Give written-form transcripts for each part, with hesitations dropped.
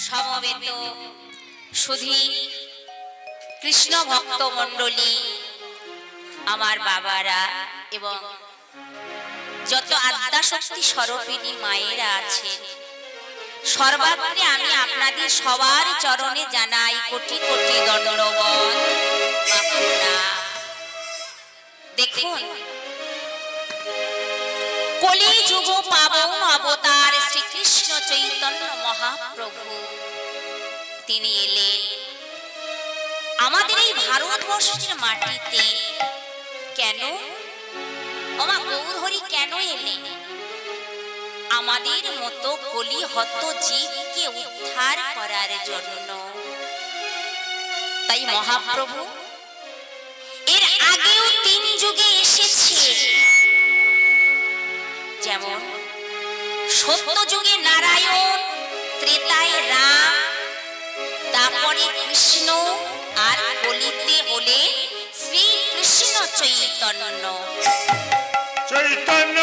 সমবেত সুধী কৃষ্ণ ভক্ত মণ্ডলী, আমার বাবারা এবং যত আদ্যাশক্তি স্বরূপিণী মায়েরা আছেন, সর্বাগ্রে আমি আপনাদের সবার চরণে জানাই কোটি কোটি দণ্ডবত। দেখুন, কলি যুগ পাবন অবতার শ্রীকৃষ্ণ চৈতন্য মহাপ্রভু তিনি এলেন আমাদের এই ভারতবর্ষের মাটিতে। কেন ওমা গৌরহরি কেন এলেন? আমাদের মতো কলিহত জীবকে উদ্ধার করার জন্য। তাই মহাপ্রভু এর আগেও 3 যুগে এসেছে। যেমন সত্য যুগে নারায়ণ, ত্রেতায় রাম, তারপরে কৃষ্ণ, আর কলিতে হলে শ্রীকৃষ্ণ চৈতন্য। চৈতন্য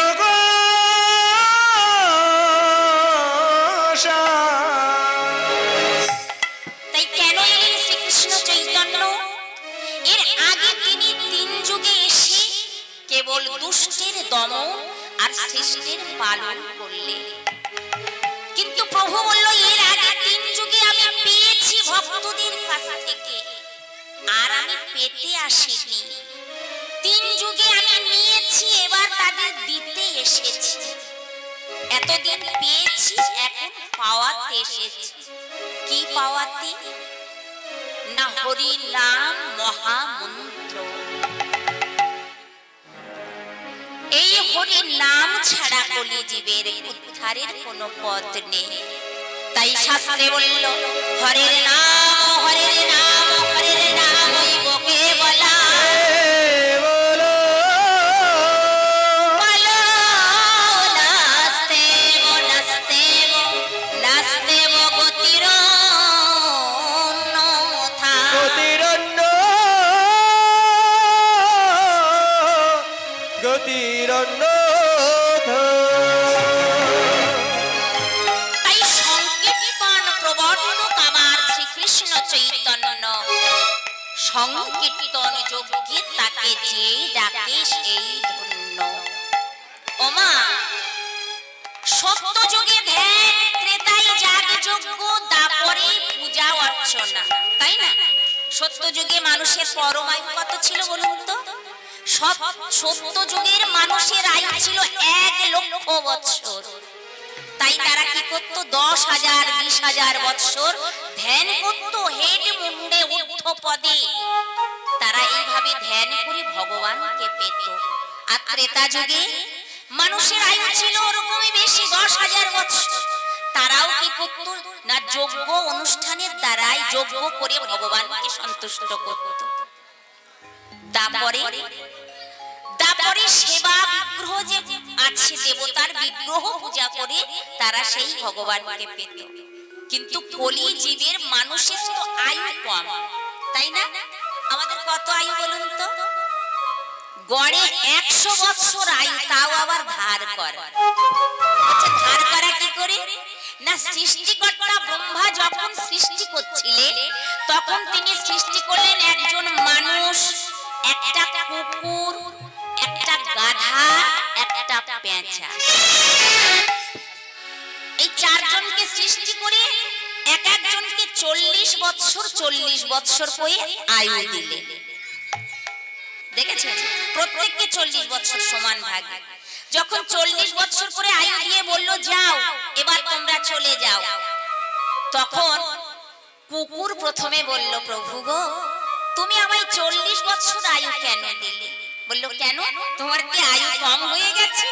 তাই কেন এলেন শ্রীকৃষ্ণ চৈতন্য? এর আগে তিনি 3 যুগে এসে কেবল দুষ্টের দমন আর সৃষ্টির পালন করলেন। কিন্তু প্রভু বলল, এর আগে 3 যুগে আমি পেয়েছি ভক্তদের কাছ থেকে, আর আমি পেতে আসিনি। 3 যুগে আমি নিয়েছি, এবার তাদের দিতে এসেছি। এতদিন পেয়েছি, এখন পাওয়াতে এসেছি। কি পাওয়াতে? না হরি নাম মহামন্ত্র। এই হরি নাম ছাড়া কলি জীবের উদ্ধারের কোনো পথ নেই। তাই শাস্ত্রে বলল, হরের নাম হরের নাম হরের নাম বকে বলা সংকীর্তন যজ্ঞে তাকে যে ডাকে সেই ধন্য। ওমা সত্য যুগে ধ্যান, ত্রেতায় যাগ যজ্ঞ, তারপরে পূজা অর্চনা, তাই না? সত্য যুগে মানুষের পরমায়ু কত ছিল বলুন তো? সত্য যুগের মানুষের আয়ু ছিল 1 লক্ষ বৎসর। তাই তারা কি করতো? 10,000 20,000 বৎসর ধ্যান করতো হেড মুন্ডে ঊর্ধ্ব পদে। তারা এইভাবে ধ্যান করে ভগবানকে পেত। আর ত্রেতা যুগে মানুষের আয়ু ছিল ওরকমই বেশি, 10,000 বৎসর। তারাও কি করতো? না যজ্ঞ অনুষ্ঠানের দ্বারাই যজ্ঞ করে ভগবানকে সন্তুষ্ট করত। তারপরে সেবা বিগ্রহ যে আছে, দেবতার বিগ্রহ পূজা করে তারা সেই ভগবানকে পেত। কিন্তু কলি জীবের মানুষের তো আয়ু কম, তাই না? আমাদের কত আয়ু বলুন তো? গড়ে 100 বৎসর আয়ু, তাও আবার ধার করা। আচ্ছা, ধার করা কি করে? না সৃষ্টিকর্তা ব্রহ্মা যখন সৃষ্টি করছিলেন, তখন তিনি সৃষ্টি করলেন একজন মানুষ, একটা কুকুর, একটা গাধা, একটা পেঁচা। এই 4 জনকে সৃষ্টি করে এক একজনকে 40 বৎসর করে আয়ু দিলেন। দেখেছেন? প্রত্যেককে 40 বৎসর সমান ভাগ। যখন 40 বৎসর করে আয়ু দিয়ে বলল, যাও এবার তোমরা চলে যাও, তখন কুকুর প্রথমে বলল, প্রভু গো, তুমি আমায় 40 বৎসর আয়ু কেন দিলে? বলল, কেন, তোমার কি আয়ু কম হয়ে গেছে?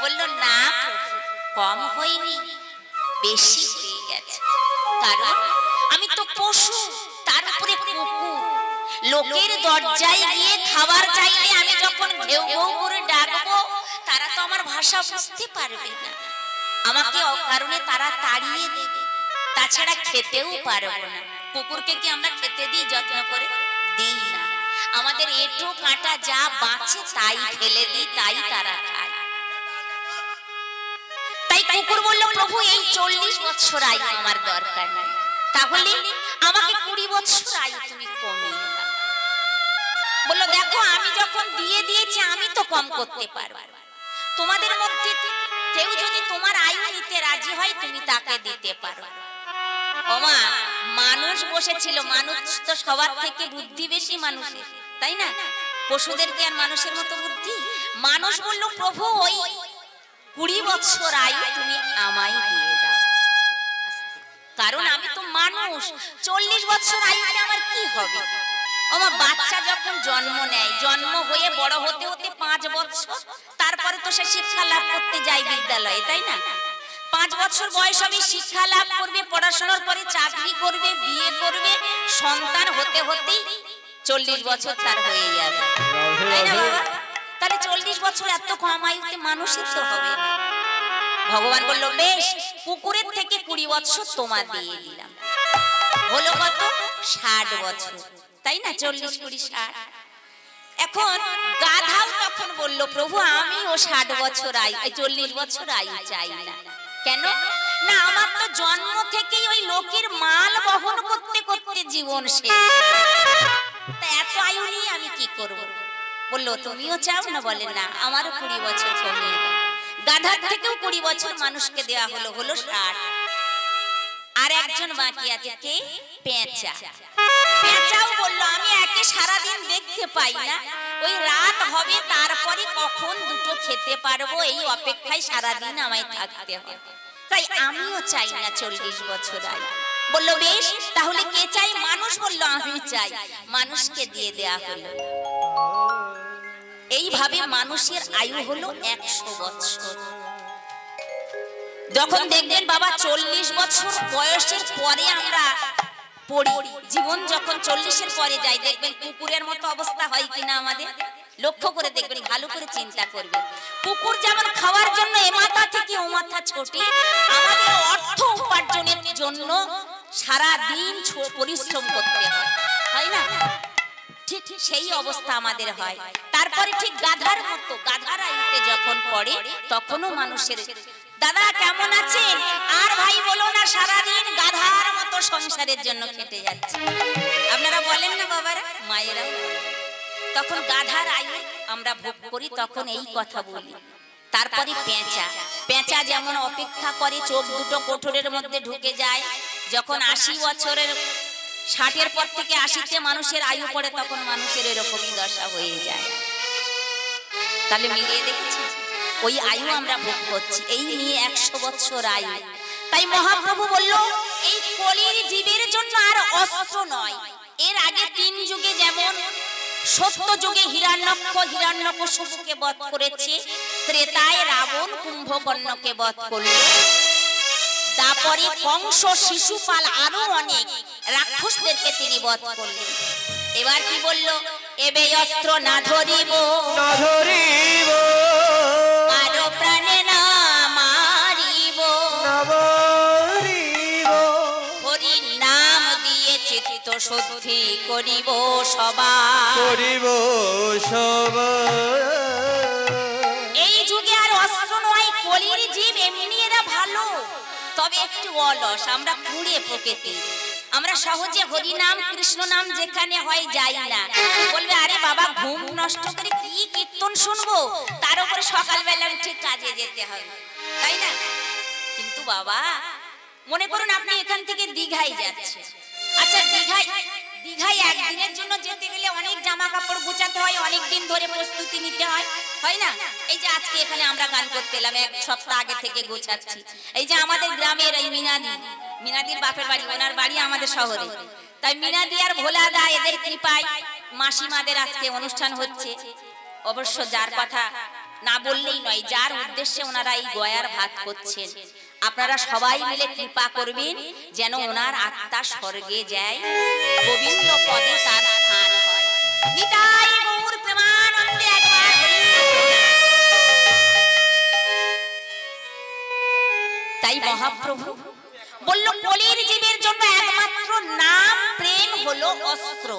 বলল, না প্রভু, কম হয়নি, বেশি হয়ে গেছে। কারণ আমি তো পশু, তার উপরে কুকুর। লোকের দরজায় গিয়ে খাবার চাইলে আমি যখন ঘেউ ঘেউ করে ডাকবো, তারা তো আমার ভাষা বুঝতে পারবে না, আমাকে অকারণে তারা তাড়িয়ে দেবে, তাছাড়া খেতেও পারবো না। কুকুরকে কি আমরা খেতে দিই যত্ন করে? দিই না। আমাদের এঁটো কাঁটা যা বাঁচে তাই ফেলে দিই, তাই তারা খায়। তাই কুকুর বলল, প্রভু এই 40 বছর আয়ু আমার দরকার নেই, তাহলে আমাকে 20 বছর আয়ু তুমি কমিয়ে দাও। বললো দেখো আমি যখন দিয়ে দিয়েছি আমি তো কম করতে পারবো, তোমাদের মধ্যে কেউ যদি তোমার আয়ু নিতে রাজি হয় তুমি তাকে দিতে পারো। ওমা মানুষ বসেছিল, মানুষ তো সবার থেকে বুদ্ধি বেশি মানুষের, তাই না? পশুদের কি আর মানুষের মতো বুদ্ধি? মানুষ বলল প্রভু ওই 20 বছর আয়ু তুমি আমায় দিয়ে দাও, কারণ আমি তো মানুষ, 40 বছর আয়ুতে আমার কি হবে? ওমা বাচ্চা যখন জন্ম নেয়, জন্ম হয়ে বড় হতে হতে 5 বছর, তারপরে তো সে শিক্ষা লাভ করতে যায় বিদ্যালয়ে, তাই না? 5 বছর বয়স হবে, শিক্ষা লাভ করবে, পড়াশোনার পরে চাকরি করবে, বিয়ে করবে, সন্তান হতে হতেই 40 বছর তার হয়ে যাবে, তাই না বাবা? তাহলে 40 বছর এত কম আয়ুতে মানুষের তো হবে। ভগবান বলল বেশ, কুকুরের থেকে 20 বছর তোমার দিয়ে দিলাম, হলো কত? 60 বছর, তাই না? 40 20 60। এখন গাধাও তখন বলল প্রভু আমিও 60 বছর আয়ু, 40 বছর আয়ু চাই না। কেন না? আমার তো জন্ম থেকেই ওই লোকের মাল বহন করতে করতে জীবন শেষ, তা এত আয়ু নিয়ে আমি কি করব? বললো তুমিও চাও না? বলে না, আমারও 20 বছর কমিয়ে দাও। গাধার থেকেও 20 বছর মানুষকে দেওয়া হলো, হলো 60। আর একজন বাকি আছে, কে? পেঁচা। পেঁচাও বললো আমি একে সারাদিন দেখতে পাই না, ওই রাত হবে তারপরে কখন দুটো খেতে পারবো এই অপেক্ষায় সারাদিন আমায় থাকতে হবে, তাই আমিও চাই না 40 বছর আয়ু। বললো বেশ, তাহলে কে চাই? মানুষ বললো আমি চাই, মানুষকে দিয়ে দেয়া হলো। এইভাবে মানুষের আয়ু হলো 100 বছর। যখন দেখবেন বাবা 40 বছর বয়সের পরে আমরা পড়ি, জীবন যখন 40-এর পরে যায়, দেখবেন কুকুরের মতো অবস্থা হয় কিনা আমাদের, লক্ষ্য করে দেখবেন, ভালো করে চিন্তা করবেন। কুকুর যেমন খাওয়ার জন্য এ মাথা থেকে ও মাথা ছোটে, আমাদের অর্থ উপার্জনের জন্য সারা দিন পরিশ্রম করতে হয়, তাই না? ঠিক সেই অবস্থা আমাদের হয়। তারপরে ঠিক গাধার মতো, গাধার আয়ুতে যখন পড়ে তখনও মানুষের দাদা কেমন আছেন, আর ভাই বলো না সারাদিন গাধার মতো সংসারের জন্য খেটে যাচ্ছে, আপনারা বলেন না বাবারা, মায়েরাও বলেন। তখন গাধার আয়ু আমরা ভোগ করি, তখন এই কথা বলি। তারপরে পেঁচা, পেঁচা যেমন অপেক্ষা করে, চোখ দুটো কোঠরের মধ্যে ঢুকে যায়, যখন 80 বছরের 60-এর পর থেকে 80-তে মানুষের আয়ু পড়ে, তখন মানুষের এরকমই দশা হয়ে যায়। তাহলে মিলিয়ে দেখেছি, ওই আয়ু আমরা ভোগ করছি, এই নিয়ে 100 বছর আয়ু। তাই মহাপ্রভু বলল এই কলির জীবের জন্য আর অস্ত্র নয়, এর আগে 3 যুগে যেমন সত্য যুগে হিরণ্যকশিপুকে বধ করেছে, ত্রেতায় রাবণ কুম্ভকর্ণকে বধ করল, তারপরে কংস, শিশুপাল আরো অনেক রাক্ষসদেরকে তিনি বধ করলেন। এবার কি বলল? এবে অস্ত্র না ধরিব, না ধরিব, আরো প্রাণে না মারিব, না মারিব, হরির নাম দিয়ে চিত্ত শুদ্ধি করিব সবার, করিব সবার। এই যুগে আর অস্ত্র নয়, কলির জীব এমনি এরা ভালো, তবে একটু অলস, আমরা কুড়ে প্রকৃতি, আমরা সহজে হরি নাম কৃষ্ণ নাম যেখানে হয় যাই না। বলবে আরে বাবা ঘুম নষ্ট করে কি কীর্তন শুনবো, তার উপরে সকালবেলা উঠে কাজে যেতে হবে, তাই না? কিন্তু বাবা মনে করুন আপনি এখান থেকে দীঘায় যাচ্ছেন, আচ্ছা দীঘায় একদিনের জন্য যেতে গেলে অনেক জামা কাপড় গোছাতে হয়, অনেক দিন ধরে প্রস্তুতি নিতে হয়, হয় না? এই যে আজকে এখানে আমরা গান করতে এলাম, 1 সপ্তাহ আগে থেকে গোছাচ্ছি। এই যে আমাদের গ্রামের এই মিনাদির বাপের বাড়ি, ওনার বাড়ি আমাদের শহরে, তাই মিনাদি আর ভোলা দা এদের কৃপায় মাসিমাদের আজকে অনুষ্ঠান হচ্ছে। অবশ্য যার কথা না বললেই নয়, যার উদ্দেশ্যে ওনারা এই গয়ার ভাত করছেন, আপনারা সবাই মিলে কৃপা করবেন যেন ওনার আত্মা স্বর্গে যায়, গোবিন্দ পদে তার স্থান হয়। নিতাই গৌর প্রেমানন্দে একবার তাই মহাপ্রভু বলল কলির জীবের জন্য একমাত্র নাম প্রেম হলো অস্ত্র।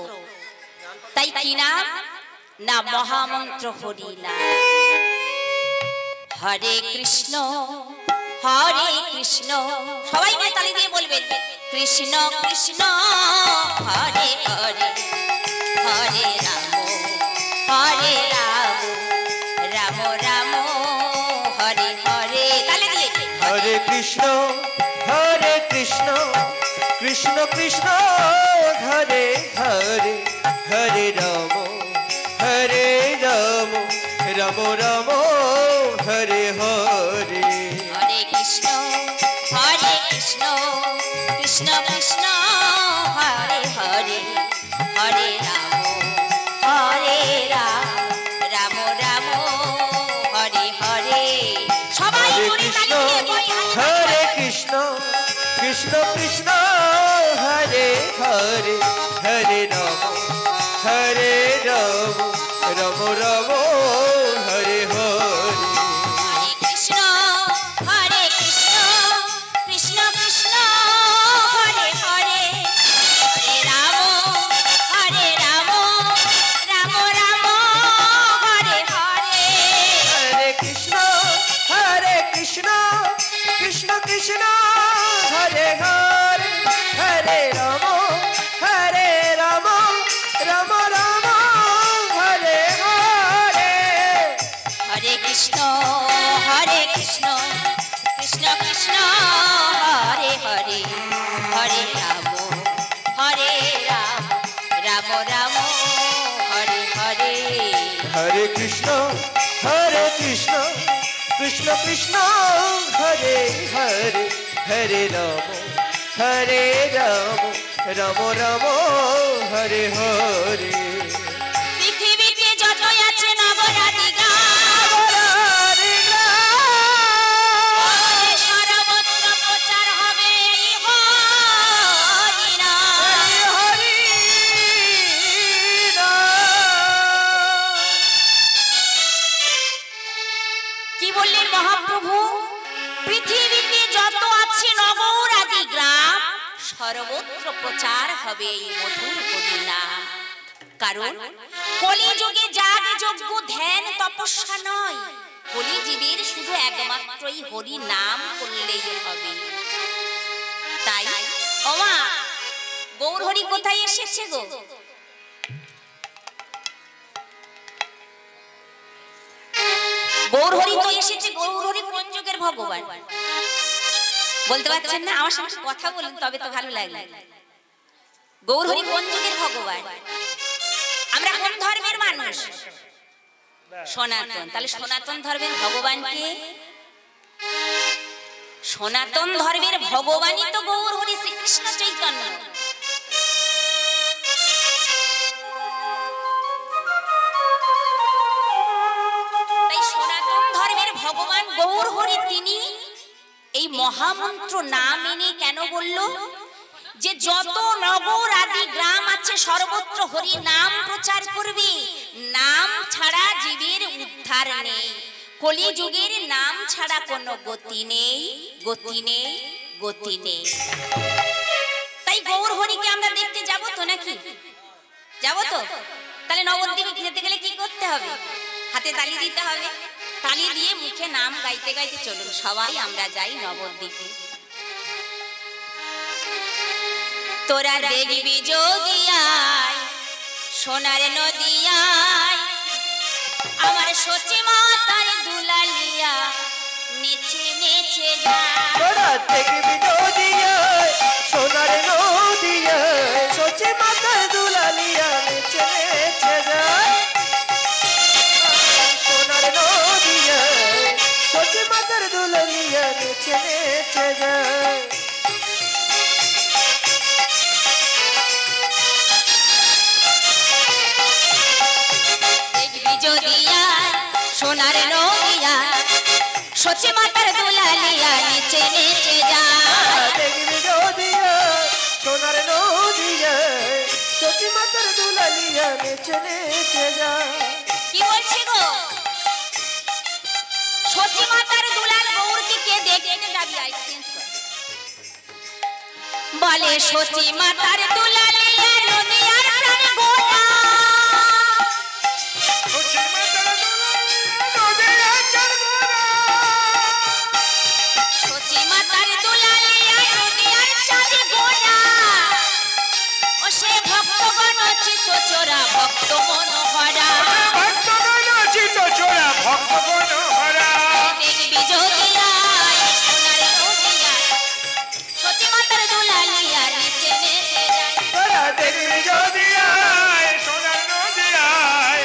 তাই কি নাম? না মহামন্ত্র হরি নাম। হরে কৃষ্ণ সবাই মিলে তালি দিয়ে বলবেন কৃষ্ণ কৃষ্ণ হরে হরে হরে রাম রাম রাম হরে হরে। তালি দিয়ে হরে কৃষ্ণ কৃষ্ণ কৃষ্ণ হরে হরে হরে রাম রাম রাম হরে হরে। হরে কৃষ্ণ কৃষ্ণ কৃষ্ণ হরে হরে হরে রাম রাম রাম হরে হরে। সবাই কৃষ্ণ হরে কৃষ্ণ কৃষ্ণ কৃষ্ণ হরে হরে হরে রাম রাম রাম হরে হরে। হরে কৃষ্ণ কৃষ্ণ কৃষ্ণ হরে হরে হরে রাম রাম রাম হরে হরে। হরে কৃষ্ণ কৃষ্ণ কৃষ্ণ হরে হরে হরে রাম রাম রাম হরে হরে। হরে কৃষ্ণ কৃষ্ণ কৃষ্ণ হরে হরে হরে রাম রাম রাম হরে হরে। হরে কৃষ্ণ কৃষ্ণ কৃষ্ণ হরে হরে হরে রাম রাম রাম হরে হরে। পৃথিবীতে যত আছে নগরাদি গ্রাম সর্বত্র প্রচার হবে এই হরি নাম। কি বললেন মহাপ্রভু? পৃথিবীতে যত আছে নগর আদি গ্রাম সর্বত্র প্রচার হবে এই মধুর হরি নাম। কারণ কলিযুগে যাগ যজ্ঞ ধ্যান তপস্যা নয়, কলিজীবের শুধু একমাত্রই হরি নাম করলেই হবে। তাই ওমা গৌর হরি কোথায় এসেছে গো? গৌর হরি তো এসেছে। গৌর হরি কোন যুগের ভগবান বলতে পারছেন না? আমার সঙ্গে কথা বলুন তবে তো ভালো লাগবে। গৌর হরি কোন যুগের ভগবান? আমরা কোন ধর্মের মানুষ? সনাতন। তাহলে সনাতন ধর্মের ভগবান কে? সনাতন ধর্মের ভগবানই তো গৌর হরি শ্রীকৃষ্ণ চৈতন্য। তাই সনাতন ধর্মের ভগবান গৌর হরি তিনি এই মহামন্ত্র না মেনে কেন বলল যে যত নগর আদি গ্রাম আছে সর্বত্র হরি নাম প্রচার করবে? নাম ছাড়া জীবের উদ্ধার নেই, কলিযুগের নাম ছাড়া কোনো গতি নেই, গতি নেই, গতি নেই। তাই গৌর হরিকে আমরা দেখতে যাব তো নাকি? যাব তো? তাহলে নবদ্বীপে যেতে গেলে কি করতে হবে? হাতে তালি দিতে হবে। তালি দিয়ে মুখে নাম গাইতে গাইতে চলুন সবাই আমরা যাই নবদ্বীপে। তোরা দেখবি যোগিয়ায় সোনার নদিয়ায় আমার সচি মাতার দুলালিয়া নেচে নেচে যায়। তোরা দেখবি যোগিয়ায় সোনার নদিয়ায় সচি মাতার দুলালিয়া নেচে নেচে যায়। সোনার নদিয়ায় সচি মাতার দুলালিয়া নেচে নেচে যায়। সোনার নদিয়া সচি মাতার দুলালিয়া নেচে নেচে যায়। দেখবি নদিয়া সোনার নদিয়া সচি মাতার দুলালিয়া নেচে নেচে যায়। কি বলছি গো? সচি মাতার দুলাল গৌরকে কে দেখতে যাবি? বলে সচি মাতার দুলালিয়া নদিয়ার প্রাণ গোটা। সচি মাতার দুলালিয়া ভক্ত মনোহরা ভক্ত চিত চোরা ভক্ত মনোহরা দেখবি যদি আয় সোনার নদিয়ায় সতী মাতার দুলালিয়া নেচে নেচে যায় তোরা দেখবি যদি আয় সোনার নদিয়ায়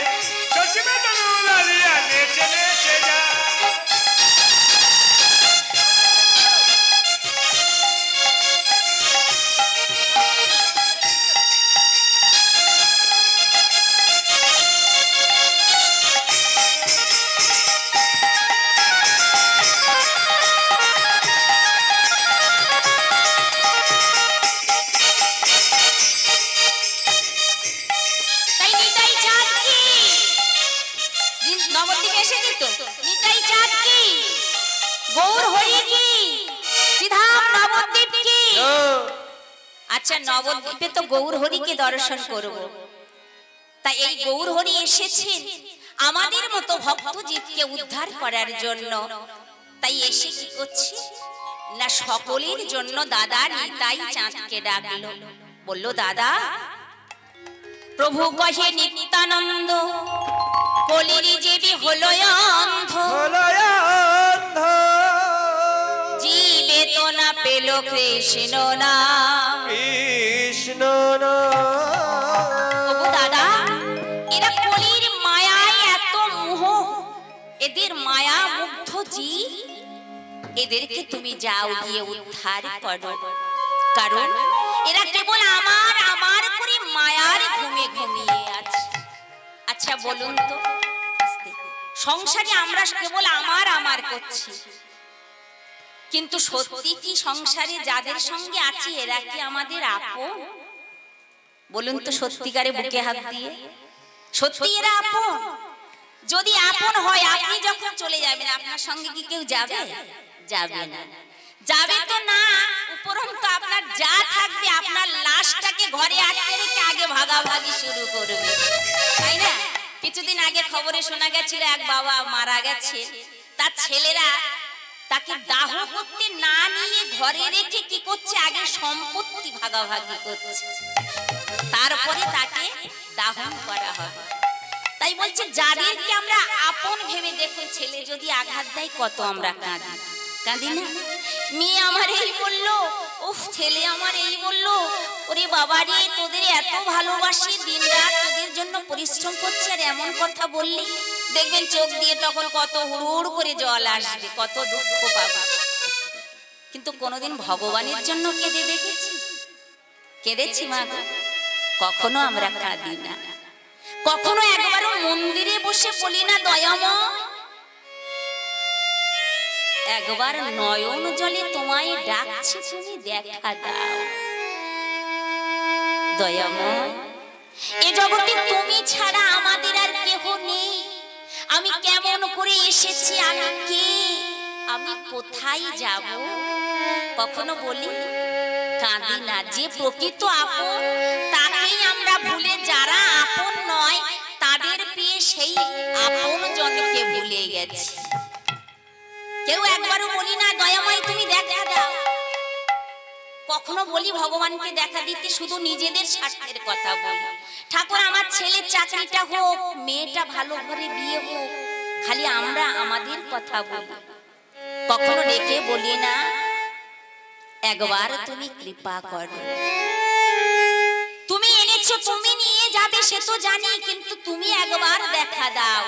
সতী মাতার দুলালিয়া নেচে নেচে যায় তাই নিতাই চাঁদ কি নবদ্বীপে এসেছি তো নিতাই চাঁদ কি গৌর হরি কি সিধাম নবদ্বীপ কি আচ্ছা নবদ্বীপে তো গৌর হরিকে দর্শন করব তাই এই গৌর হরি এসেছেন আমাদের মতো ভক্ত জীবকে উদ্ধার করার জন্য তাই এসে কি করছে না সকলের জন্য দাদা নিতাই চাঁদকে ডাকলো বলল দাদা প্রভু কহে নিত্যানন্দ কলির জীবী হলো অন্ধ হলয়ন্ধ জীবে তো না পেল কৃষ্ণ নাম কৃষ্ণ ওগো দাদা এরা কলির মায়ায় এত মোহ এদের মায়া মুগ্ধ জীব এদেরকে তুমি যাও গিয়ে উদ্ধার করো কারণ এরা কেবল আমার আমার করে মায়ার ঘুমে ঘুমিয়ে আছে আচ্ছা বলুন তো সংসারে আমরা কেবল আমার আমার করছি কিন্তু সত্যি কি সংসারে যাদের সঙ্গে আছি এরা কি আমাদের আপন বলুন তো সত্যিকারে বুকে হাত দিয়ে সত্যি এরা আপন যদি আপন হয় আপনি যখন চলে যাবেন আপনার সঙ্গে কি কেউ যাবে যাবে না যাবে তো না উপরন্তু আপনার যা থাকবে আপনার লাশটাকে ঘরে আটকে রেখে আগে ভাগাভাগি শুরু করবে তাই না কিছুদিন আগে খবরে শোনা গেছিল এক বাবা মারা গেছে তার ছেলেরা তাকে দাহ করতে না নিয়ে ঘরে রেখে কি করছে আগে সম্পত্তি ভাগাভাগি করছে তারপরে তাকে দাহন করা হবে তাই বলছে যাদেরকে আমরা আপন ভেবে দেখুন ছেলে যদি আঘাত দেয় কত আমরা কাঁদি কাঁদি না মেয়ে আমার এই বললো উফ ছেলে আমার এই বললো ওরে বাবা রে তোদের এত ভালোবাসি দিনরাত তোদের জন্য পরিশ্রম করছে আর এমন কথা বললি দেখবেন চোখ দিয়ে তখন কত হুড় করে জল আসবে কত দুঃখ পাবো কিন্তু কোনোদিন ভগবানের জন্য কেঁদে দেখেছি কেঁদেছি মা কখনো আমরা কাঁদি না কখনো একবারও মন্দিরে বসে বলি না দয়াময় একবার নয়ন জলে তোমায় ডাকছি তুমি দেখা দাও দয়াময় এ জগতে তুমি ছাড়া আমাদের আর কেহ নেই আমি কেমন করে এসেছি আমি কে আমি কোথায় যাব কখনো বলি কাঁদি না যে প্রকৃত আপন তাকেই আমরা ভুলে যারা আপন নয় তাদের পেয়ে সেই আপন জনকে ভুলে গেছি কেউ একবারও বলি না দয়াময় তুমি দেখা দাও কখনো বলি ভগবানকে দেখা দিতে শুধু নিজেদের স্বার্থের কথা বলি ঠাকুর আমার ছেলের চাকরিটা হোক মেয়েটা ভালো ঘরে বিয়ে হোক খালি আমরা আমাদের কথা বলি কখনো ডেকে বলি না একবার তুমি কৃপা করো তুমি এনেছো তুমি নিয়ে যাবে সে তো জানি কিন্তু তুমি একবার দেখা দাও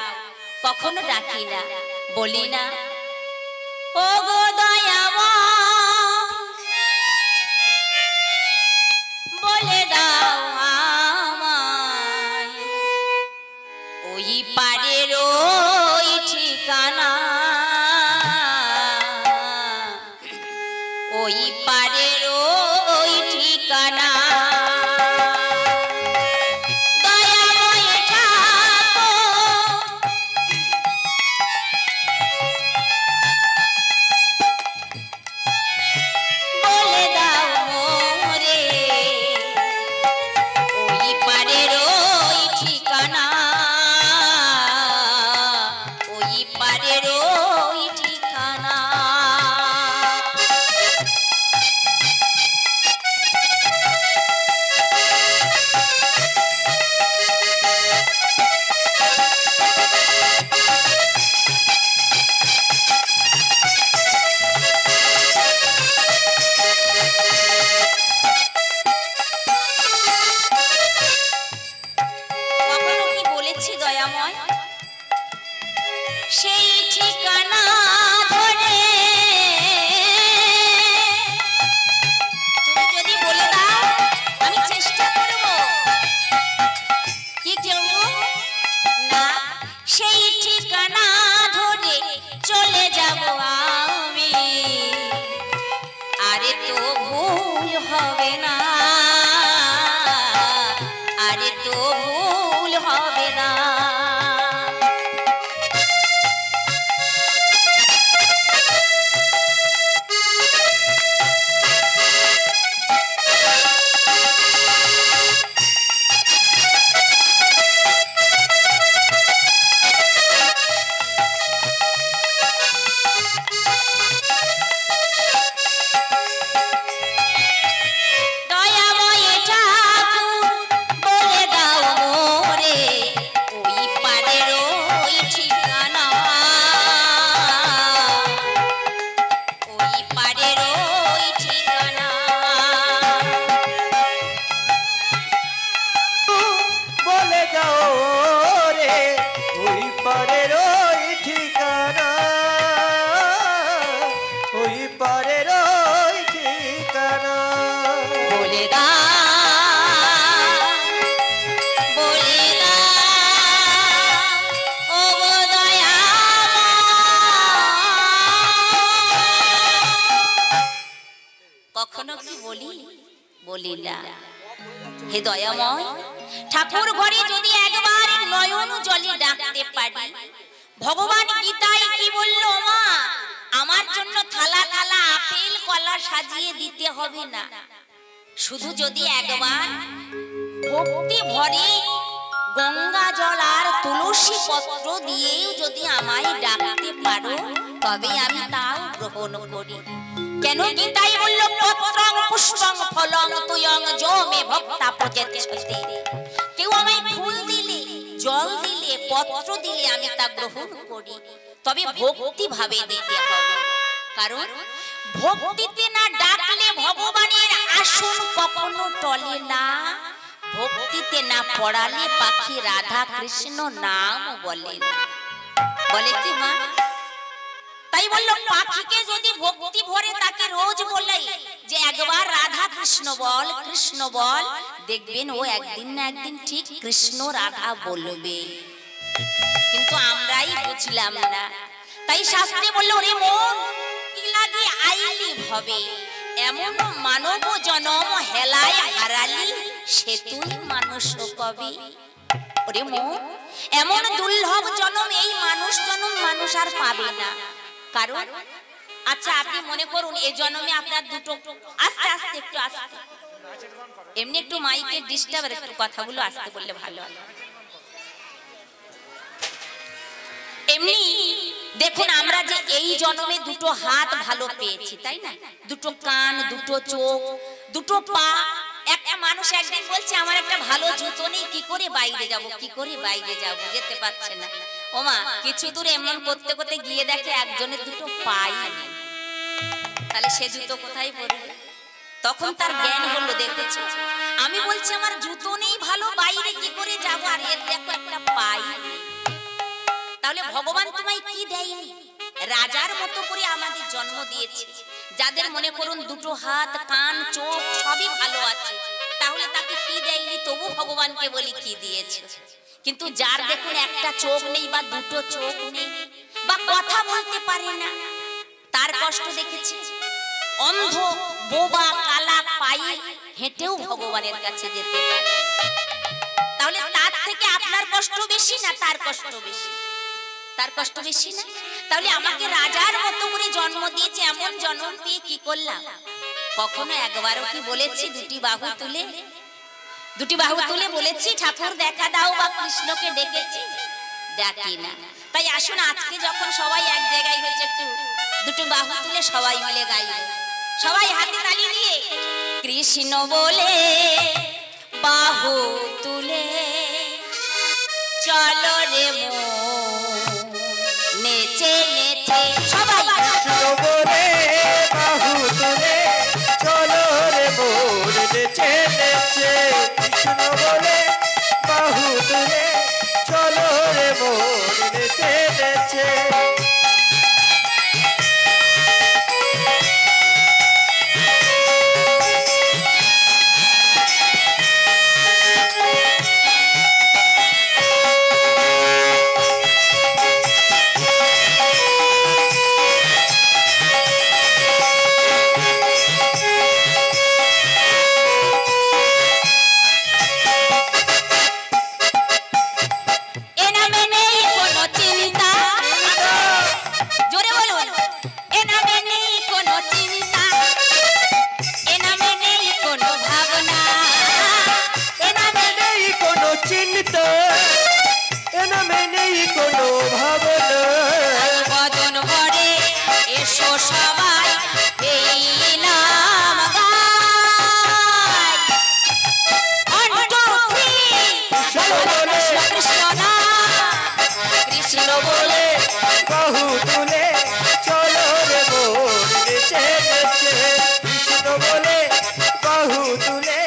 কখনো ডাকি না বলি না ও গো দয়াময় বলে দাও আমায় ওই পাড়ের ওই ঠিকানা ওই পাড়ের ওই ঠিকানা দয়াময় ঠাকুর বলে দাও মোরে ওই পাড়ের ওই ঠিকানা ওই পাড়ের ওই ঠিকানা ভুল হবে না, আরে তো ভুল হবে না। হে দয়াময়, ঠাকুর ঘরে যদি একবার নয়ন জলে ডাকতে পারি, ভগবান গীতায় কি বলল মা, আমার জন্য থালা থালা আপেল কলা সাজিয়ে দিতে হবে না, শুধু যদি একবার ভক্তি ভরে গঙ্গা জল আর তুলসী পত্র দিয়েও যদি আমায় ডাকতে পারো, তবে আমি তাও গ্রহণ করি। কেন গীতায় বলল পত্রং পুষ্পং ফলং তুয়ং যো মে ভক্তা প্রযচ্ছতে, কেউ আমায় ফুল দিলে, জল দিলে, পত্র দিলে আমি তা গ্রহণ করি, তবে ভক্তি ভাবে দিতে হবে। কারণ ভক্তিতে না ডাকলে ভগবানের আসন কখনো টলে না, ভক্তিতে না পড়ালে পাখি রাধা কৃষ্ণ নাম বলে না, বলে কি মা? তাই বলল পাখিকে যদি ভক্তি ভরে তাকে রোজ বলে যে একবার রাধা কৃষ্ণ বল, কৃষ্ণ বল, দেখবেন ও একদিন না একদিন ঠিক কৃষ্ণ রাধা বলবে। কিন্তু আমরাই বুঝলাম না, তাই শাস্ত্রে বলল ওরে মন কি লাগে আইলি ভবে, এমন মানব জনম হেলায় হারালি, সে তুই মানুষ কবি। ওরে মন, এমন দুর্লভ জনম, এই মানুষ জনম মানুষ আর পাবে না। কারণ আচ্ছা আপনি মনে করুন এই জন্মে আপনার দুটো, আস্তে আস্তে একটু আস্তে, এমনি একটু মাইকে ডিস্টার্ব, একটু কথাগুলো আস্তে বললে ভালো হয়। এমনি দেখুন আমরা যে এই জন্মে দুটো হাত ভালো পেয়েছি, তাই না? দুটো কান, দুটো চোখ, দুটো পা। একটা মানুষ একদিন বলছে আমার একটা ভালো জুতো নেই, কি করে বাইরে যাব, কি করে বাইরে যাব, যেতে পারছে না। ওমা কিছু দূর এমন করতে করতে গিয়ে দেখে একজনের দুটো পাই নেই, তাহলে সে জুতো কোথায় পরবে? তখন তার জ্ঞান হলো, দেখেছো আমি বলছি আমার জুতো নেই ভালো, বাইরে কি করে যাব, আর এর দেখো একটা পাই নেই। তাহলে ভগবান তোমায় কি দেয়নি? রাজার মতো করে আমাদের জন্ম দিয়েছে। যাদের মনে করুন দুটো হাত, কান, চোখ সবই ভালো আছে, তাহলে তাকে কি দেয়নি? তবু ভগবানকে বলি কি দিয়েছে। কিন্তু যার দেখুন একটা চোখ নেই বা দুটো চোখ নেই বা কথা বলতে পারে না, তার কষ্ট দেখেছি। অন্ধ, বোবা, কালা পায়ে হেঁটেও ভগবানের কাছে যেতে পারে। তাহলে তার থেকে আপনার কষ্ট বেশি না তার কষ্ট বেশি? তার কষ্ট বেশি না? তাহলে আমাকে রাজার মতো করে জন্ম দিয়েছে, এমন জন্ম পেয়ে কি করলাম? কখনো একবারও কি বলেছি দুটি বাহু তুলে, দুটি বাহু তুলে বলেছি ঠাকুর দেখা দাও বা কৃষ্ণকে ডেকেছি? ডাকি না। তাই আসুন আজকে যখন সবাই এক জায়গায় হয়েছে, একটু দুটো বাহু তুলে সবাই মিলে গাইব, সবাই হাতে তালি দিয়ে। কৃষ্ণ বলে বাহু তুলে চলো রে মন নেচে নেচে, সবাই কৃষ্ণ বলে বাহু তুলে চলো রে মন নেচে নেচে, কৃষ্ণ বলে বাহু তুলে চলো রে মন নেচে নেচে। সবাই এই নাম গাই। 1 2 3 কৃষ্ণ নাম কৃষ্ণ বলে বাহু তুলে চলো রে মোর নেচে নেচে কৃষ্ণ বলে বাহু তুলে